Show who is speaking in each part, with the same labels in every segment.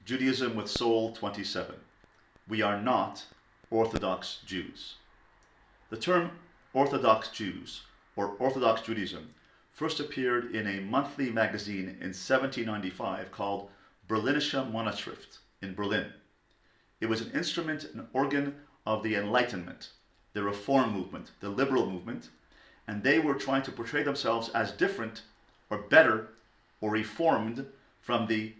Speaker 1: Judaism with Soul 27. We are not Orthodox Jews. The term Orthodox Jews, or Orthodox Judaism, first appeared in a monthly magazine in 1795 called Berlinische Monatsschrift in Berlin. It was an instrument, an organ of the Enlightenment, the Reform movement, the liberal movement, and they were trying to portray themselves as different or better or reformed from the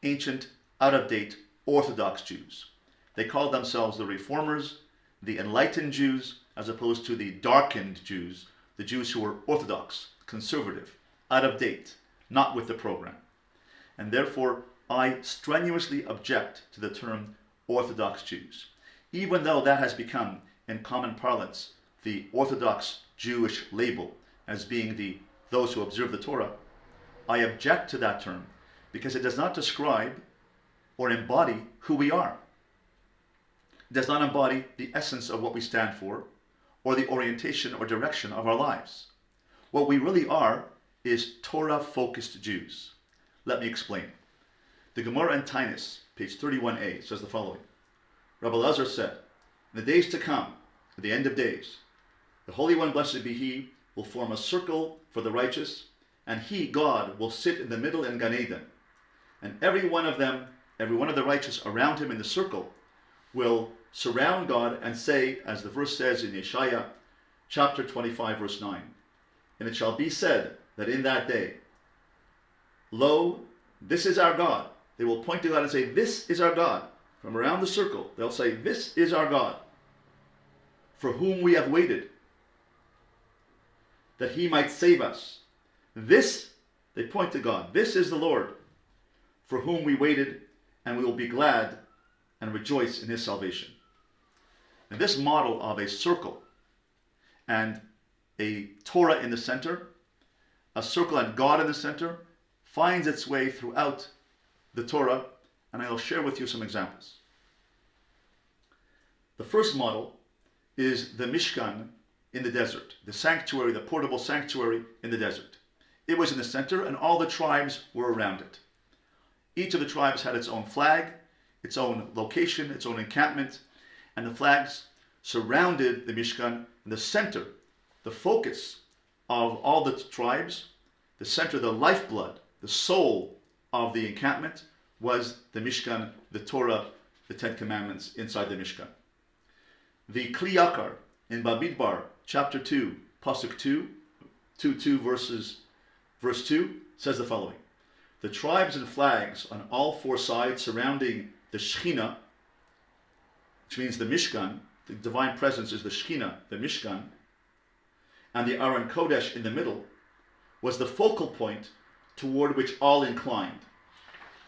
Speaker 1: ancient, out-of-date Orthodox Jews. They called themselves the Reformers, the Enlightened Jews, as opposed to the darkened Jews, the Jews who were Orthodox, conservative, out of date, not with the program. And therefore, I strenuously object to the term Orthodox Jews, even though that has become, in common parlance, the Orthodox Jewish label as being those who observe the Torah. I object to that term because it does not describe or embody who we are. It does not embody the essence of what we stand for or the orientation or direction of our lives. What we really are is Torah Focused Jews. Let me explain. The Gemara in Tainus, page 31a, says the following. Rabbi Elazar said, in the days to come, at the end of days, the Holy One, blessed be He, will form a circle for the righteous, and He, God, will sit in the middle in Gan Eden. And every one of them, every one of the righteous around Him in the circle, will surround God and say, as the verse says in Yeshaya, chapter 25, verse 9, and it shall be said that in that day, lo, this is our God. They will point to God and say, this is our God. From around the circle, they'll say, this is our God, for whom we have waited, that He might save us. This, they point to God, this is the Lord, for whom we waited, and we will be glad and rejoice in His salvation. And this model of a circle and a Torah in the center, a circle and God in the center, finds its way throughout the Torah, and I'll share with you some examples. The first model is the Mishkan in the desert, the sanctuary, the portable sanctuary in the desert. It was in the center, and all the tribes were around it. Each of the tribes had its own flag, its own location, its own encampment, and the flags surrounded the Mishkan. In the center, the focus of all the tribes, the center, the lifeblood, the soul of the encampment was the Mishkan, the Torah, the Ten Commandments inside the Mishkan. The Kli Yakar in Bamidbar, chapter 2, Pasuk 2, verse 2, says the following. The tribes and flags on all four sides surrounding the Shekhinah, which means the Mishkan, the divine presence is the Shekhinah, the Mishkan, and the Aron Kodesh in the middle, was the focal point toward which all inclined.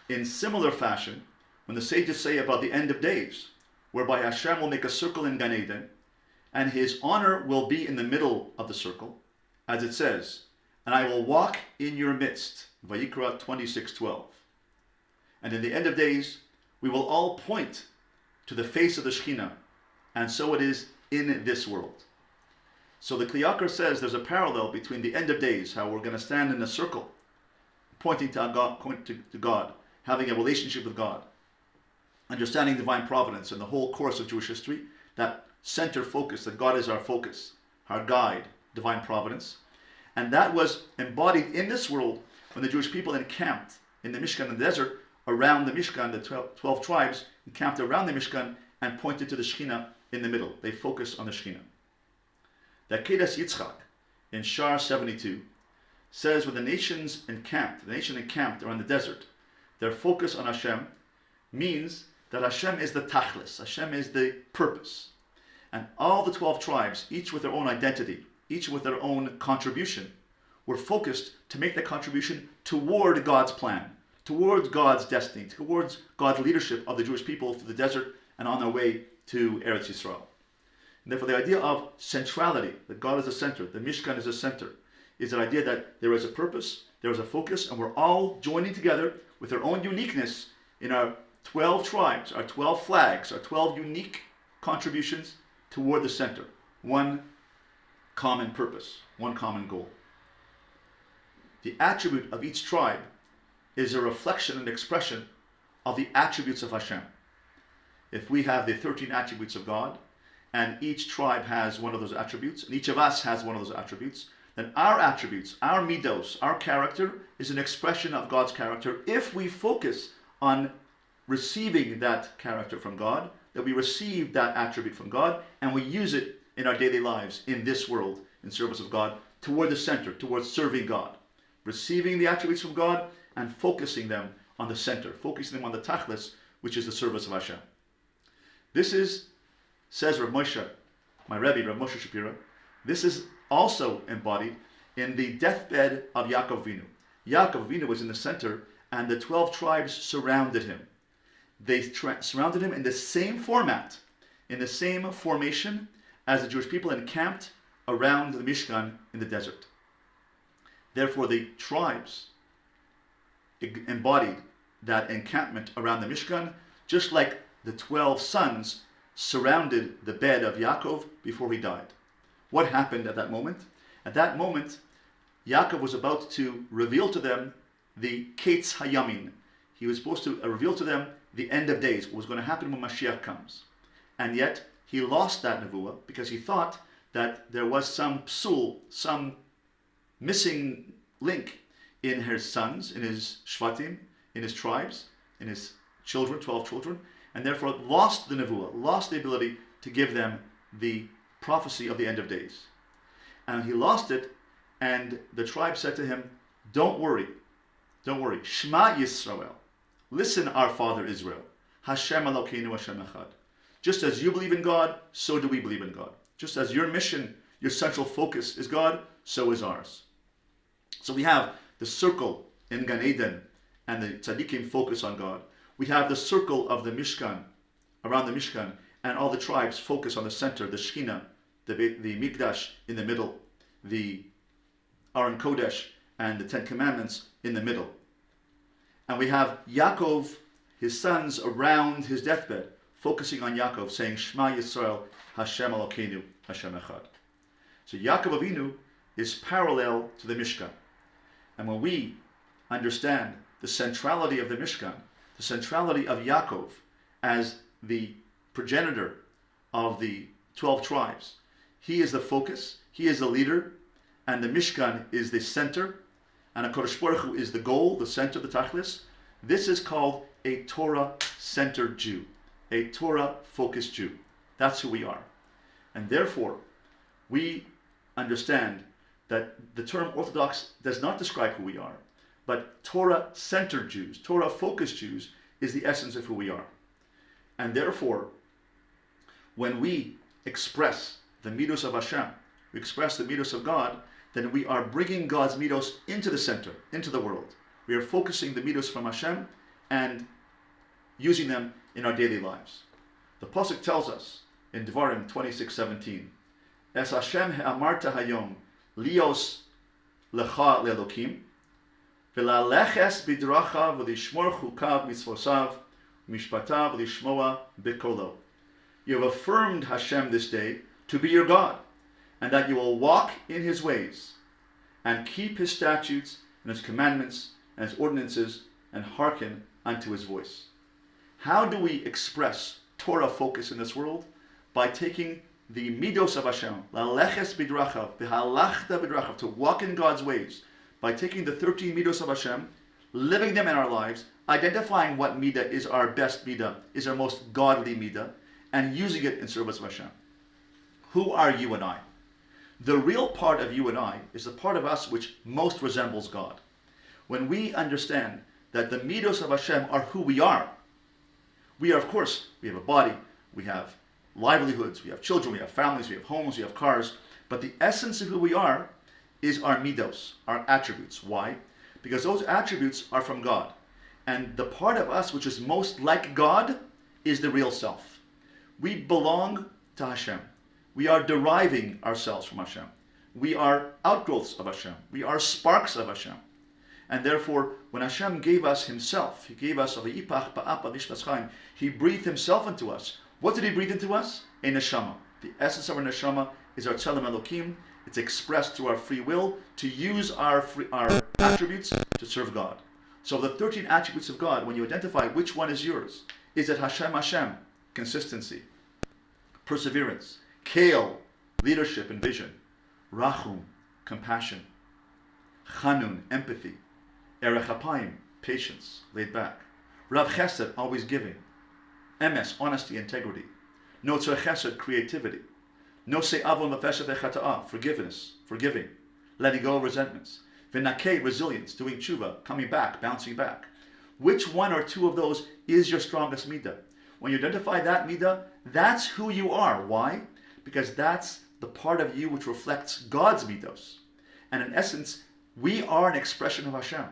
Speaker 1: In similar fashion, when the sages say about the end of days, whereby Hashem will make a circle in Gan Eden, and His honor will be in the middle of the circle, as it says, and I will walk in your midst, Vayikra 26:12. And in the end of days, we will all point to the face of the Shekhinah, and so it is in this world. So the Kli Yakar says there's a parallel between the end of days, how we're going to stand in a circle, pointing to God, having a relationship with God, understanding divine providence and the whole course of Jewish history, that center focus, that God is our focus, our guide, divine providence. And that was embodied in this world when the Jewish people encamped in the Mishkan in the desert around the Mishkan. The 12 tribes encamped around the Mishkan and pointed to the Shekhinah in the middle. They focus on the Shekhinah. The Akedas Yitzchak in Shar 72 says when the nation encamped around the desert, their focus on Hashem means that Hashem is the Tachlis, Hashem is the purpose. And all the 12 tribes, each with their own identity, each with their own contribution, were focused to make that contribution toward God's plan, towards God's destiny, towards God's leadership of the Jewish people through the desert and on their way to Eretz Yisrael. And therefore the idea of centrality, that God is the center, the Mishkan is the center, is an idea that there is a purpose, there is a focus, and we're all joining together with our own uniqueness in our 12 tribes, our 12 flags, our 12 unique contributions toward the center. One common purpose, one common goal. The attribute of each tribe is a reflection and expression of the attributes of Hashem. If we have the 13 attributes of God, and each tribe has one of those attributes, and each of us has one of those attributes, then our attributes, our midos, our character is an expression of God's character if we focus on receiving that character from God, that we receive that attribute from God, and we use it in our daily lives, in this world, in service of God, toward the center, towards serving God. Receiving the attributes from God and focusing them on the center, focusing them on the tachlis, which is the service of Hashem. This is, says Rav Moshe, my Rebbe, Rav Moshe Shapira, this is also embodied in the deathbed of Yaakov Avinu. Yaakov Avinu was in the center, and the 12 tribes surrounded him. They surrounded him in the same format, in the same formation as the Jewish people encamped around the Mishkan in the desert. Therefore, the tribes embodied that encampment around the Mishkan, just like the 12 sons surrounded the bed of Yaakov before he died. What happened at that moment? At that moment, Yaakov was about to reveal to them the Ketz Hayamin. He was supposed to reveal to them the end of days, what was going to happen when Mashiach comes. And yet, he lost that nevuah because he thought that there was some psul, some missing link in his sons, in his shvatim, in his tribes, in his children, 12 children, and therefore lost the nevuah, lost the ability to give them the prophecy of the end of days. And he lost it, and the tribe said to him, don't worry, Shema Yisrael, listen, our father Israel, Hashem Elokeinu Hashem Echad. Just as you believe in God, so do we believe in God. Just as your mission, your central focus is God, so is ours. So we have the circle in Gan Eden, and the tzaddikim focus on God. We have the circle of the Mishkan, around the Mishkan, and all the tribes focus on the center, the Shekhinah, the Mikdash in the middle, the Aron Kodesh, and the Ten Commandments in the middle. And we have Yaakov, his sons, around his deathbed, focusing on Yaakov, saying, Shema Yisrael, Hashem Elokeinu, Hashem Echad. So Yaakov Avinu is parallel to the Mishkan. And when we understand the centrality of the Mishkan, the centrality of Yaakov as the progenitor of the 12 tribes, he is the focus, he is the leader, and the Mishkan is the center, and HaKadosh Baruch Hu is the goal, the center, the tachlis. This is called a Torah-centered Jew, a Torah-focused Jew. That's who we are. And therefore, we understand that the term Orthodox does not describe who we are, but Torah-centered Jews, Torah-focused Jews, is the essence of who we are. And therefore, when we express the midos of Hashem, we express the midos of God, then we are bringing God's midos into the center, into the world. We are focusing the midos from Hashem and using them in our daily lives. The Pasuk tells us in Devarim 26:17, Es Hashem he'amarta hayom lios lecha le'elokim v'laleches bidrachav v'lishmor chukav mitzvosav mishpatav v'lishmoa b'kolo. You have affirmed Hashem this day to be your God, and that you will walk in his ways and keep his statutes and his commandments and his ordinances and hearken unto his voice. How do we express Torah focus in this world? By taking the midos of Hashem, laleches bidrachav, v'halachta bidrachav, to walk in God's ways, by taking the 13 midos of Hashem, living them in our lives, identifying what midah is our best midah, is our most godly midah, and using it in service of Hashem. Who are you and I? The real part of you and I is the part of us which most resembles God. When we understand that the midos of Hashem are who we are, we are, of course, we have a body, we have livelihoods, we have children, we have families, we have homes, we have cars, but the essence of who we are is our midos, our attributes. Why? Because those attributes are from God. And the part of us which is most like God is the real self. We belong to Hashem. We are deriving ourselves from Hashem. We are outgrowths of Hashem. We are sparks of Hashem. And therefore, when Hashem gave us himself, he gave us, he breathed himself into us. What did he breathe into us? A neshama. The essence of our neshama is our tzelem Elokim. It's expressed through our free will to use our attributes to serve God. So the 13 attributes of God, when you identify which one is yours, is it Hashem Hashem, consistency, perseverance, Kale, leadership and vision, Rachum, compassion, Chanun, empathy, Erech Apayim, patience, laid back, Rav Chesed, always giving, Emes, honesty, integrity, Notzer Chesed, creativity, Nosei Avon V'Feshet V'Chata'ah, forgiveness, forgiving, letting go of resentments, V'Nakei, resilience, doing tshuva, coming back, bouncing back. Which one or two of those is your strongest midah? When you identify that midah, that's who you are. Why? Because that's the part of you which reflects God's midos. And in essence, we are an expression of Hashem.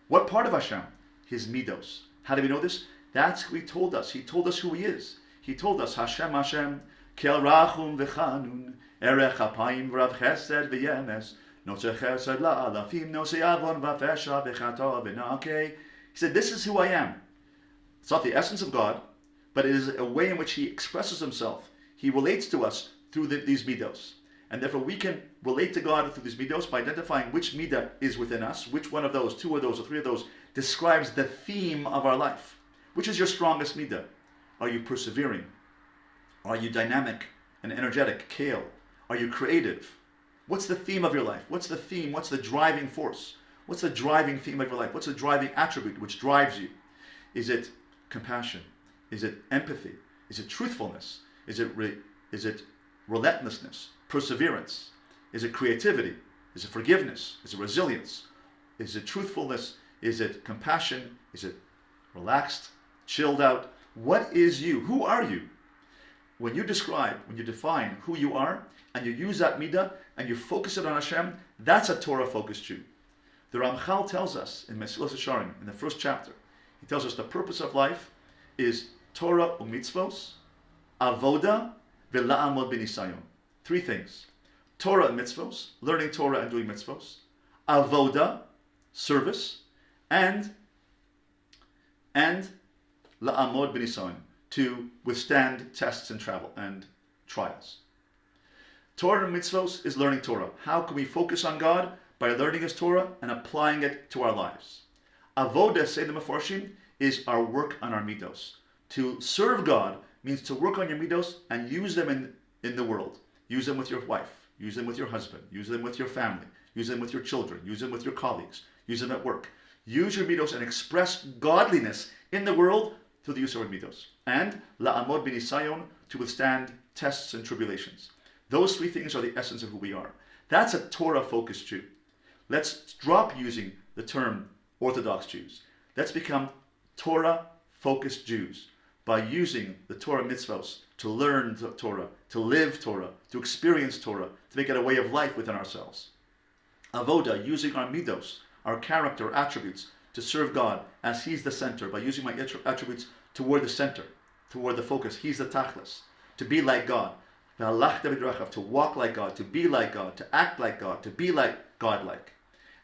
Speaker 1: What part of Hashem? His midos. How do we know this? That's who He told us. He told us who He is. He told us, Hashem Hashem, Kel Rachum V'Chanun, Erech Apayim V'Rav Chesed V'Yemes, Notzer Chesed La'alafim, Nosei Avon V'Fesha V'Chata V'Nakei. He said, this is who I am. It's not the essence of God, but it is a way in which He expresses Himself. He relates to us through these midos. And therefore we can relate to God through these midos by identifying which midah is within us, which one of those, two of those, or three of those describes the theme of our life. Which is your strongest midah? Are you persevering? Are you dynamic and energetic? Kale. Are you creative? What's the theme of your life? What's the theme? What's the driving force? What's the driving theme of your life? What's the driving attribute which drives you? Is it compassion? Is it empathy? Is it truthfulness? Is it relentlessness? Perseverance? Is it creativity? Is it forgiveness? Is it resilience? Is it truthfulness? Is it compassion? Is it relaxed, chilled out? What is you? Who are you? When you define who you are, and you use that midah, and you focus it on Hashem, that's a Torah Focused Jew. The Ramchal tells us in Mesilas Yesharim, in the first chapter, he tells us the purpose of life is Torah u'mitzvos, avoda v'la'amod b'nisayon. Three things. Torah and mitzvos, learning Torah and doing mitzvos. Avoda, service. And la'amod b'nisayon, to withstand tests and travel and trials. Torah and mitzvos is learning Torah. How can we focus on God? By learning His Torah and applying it to our lives. Avoda, say the Meforshim, is our work on our midos. To serve God means to work on your midos and use them in the world. Use them with your wife. Use them with your husband. Use them with your family. Use them with your children. Use them with your colleagues. Use them at work. Use your midos and express godliness in the world through the use of our midos. And la'amod b'nisayon, to withstand tests and tribulations. Those three things are the essence of who we are. That's a Torah Focused Jew. Let's drop using the term Orthodox Jews. Let's become Torah Focused Jews by using the Torah mitzvos to learn the Torah, to live Torah, to experience Torah, to make it a way of life within ourselves. Avoda, using our midos, our character attributes, to serve God as He's the center, by using my attributes toward the center, toward the focus. He's the tachlis, to be like God. To walk like God, to be like God, to act like God, to be like God-like.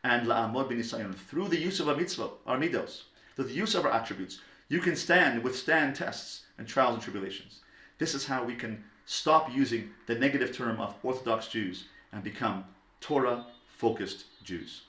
Speaker 1: And la'amod b'nisayon, through the use of our mitzvah, our midos, through the use of our attributes, you can withstand tests and trials and tribulations. This is how we can stop using the negative term of Orthodox Jews and become Torah-focused Jews.